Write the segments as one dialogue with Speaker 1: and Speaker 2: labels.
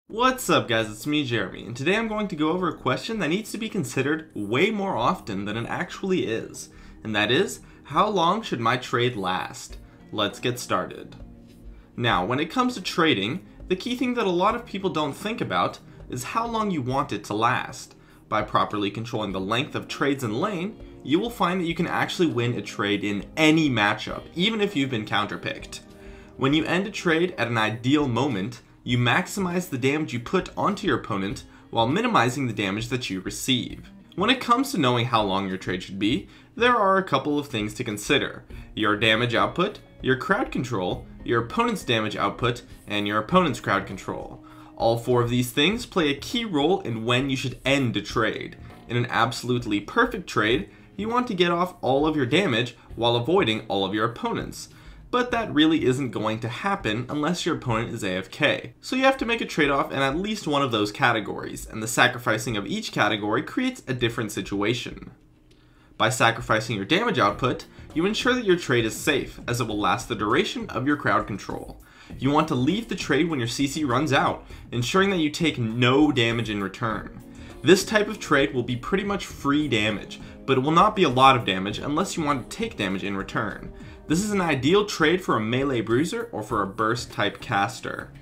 Speaker 1: What's up guys, it's me Jeremy, and today I'm going to go over a question that needs to be considered way more often than it actually is. And that is, how long should my trade last? Let's get started. Now, when it comes to trading, the key thing that a lot of people don't think about is how long you want it to last. By properly controlling the length of trades in lane, you will find that you can actually win a trade in any matchup, even if you've been counterpicked. When you end a trade at an ideal moment, you maximize the damage you put onto your opponent while minimizing the damage that you receive. When it comes to knowing how long your trade should be, there are a couple of things to consider: your damage output, your crowd control, your opponent's damage output, and your opponent's crowd control. All four of these things play a key role in when you should end a trade. In an absolutely perfect trade, you want to get off all of your damage while avoiding all of your opponent's. But that really isn't going to happen unless your opponent is AFK. So you have to make a trade-off in at least one of those categories, and the sacrificing of each category creates a different situation. By sacrificing your damage output, you ensure that your trade is safe, as it will last the duration of your crowd control. You want to leave the trade when your CC runs out, ensuring that you take no damage in return. This type of trade will be pretty much free damage, but it will not be a lot of damage unless you want to take damage in return. This is an ideal trade for a melee bruiser or for a burst type caster.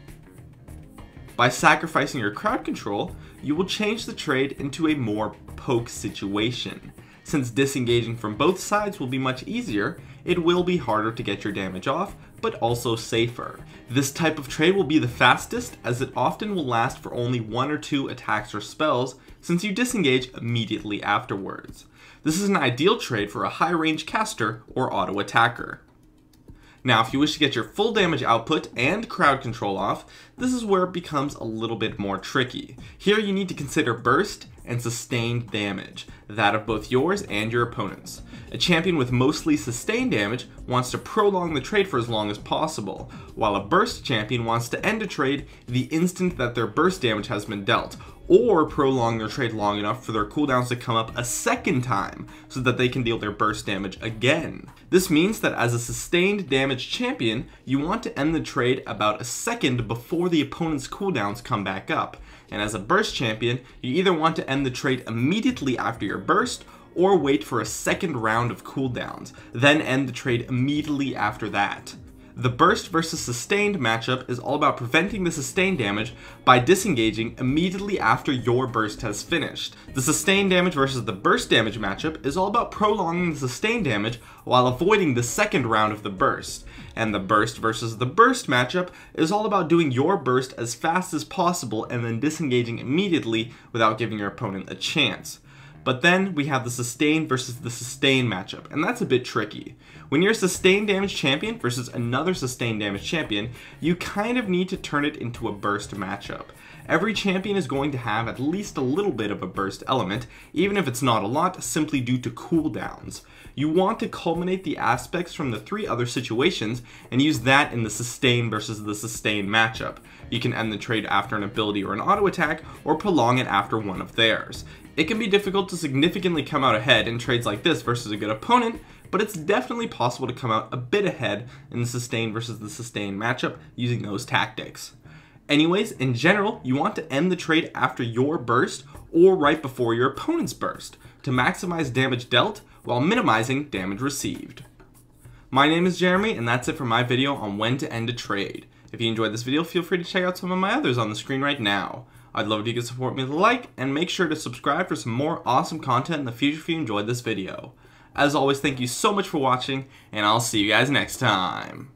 Speaker 1: By sacrificing your crowd control, you will change the trade into a more poke situation. Since disengaging from both sides will be much easier, it will be harder to get your damage off, but also safer. This type of trade will be the fastest, as it often will last for only 1 or 2 attacks or spells, since you disengage immediately afterwards. This is an ideal trade for a high range caster or auto attacker. Now, if you wish to get your full damage output and crowd control off, this is where it becomes a little bit more tricky. Here you need to consider burst and sustained damage, that of both yours and your opponent's. A champion with mostly sustained damage wants to prolong the trade for as long as possible, while a burst champion wants to end a trade the instant that their burst damage has been dealt, or prolong their trade long enough for their cooldowns to come up a second time so that they can deal their burst damage again. This means that as a sustained damage champion, you want to end the trade about a second before the opponent's cooldowns come back up. And as a burst champion, you either want to end the trade immediately after your burst, or wait for a second round of cooldowns, then end the trade immediately after that. The burst versus sustained matchup is all about preventing the sustained damage by disengaging immediately after your burst has finished. The sustained damage versus the burst damage matchup is all about prolonging the sustained damage while avoiding the second round of the burst. And the burst versus the burst matchup is all about doing your burst as fast as possible and then disengaging immediately without giving your opponent a chance. But then we have the sustained versus the sustained matchup, and that's a bit tricky. When you're a sustained damage champion versus another sustained damage champion, you kind of need to turn it into a burst matchup. Every champion is going to have at least a little bit of a burst element, even if it's not a lot, simply due to cooldowns. You want to culminate the aspects from the 3 other situations and use that in the sustained versus the sustained matchup. You can end the trade after an ability or an auto attack, or prolong it after one of theirs. It can be difficult to significantly come out ahead in trades like this versus a good opponent, but it's definitely possible to come out a bit ahead in the sustained versus the sustained matchup using those tactics. Anyways, in general, you want to end the trade after your burst or right before your opponent's burst to maximize damage dealt while minimizing damage received. My name is Jeremy, and that's it for my video on when to end a trade. If you enjoyed this video, feel free to check out some of my others on the screen right now. I'd love if you could support me with a like, and make sure to subscribe for some more awesome content in the future if you enjoyed this video. As always, thank you so much for watching, and I'll see you guys next time.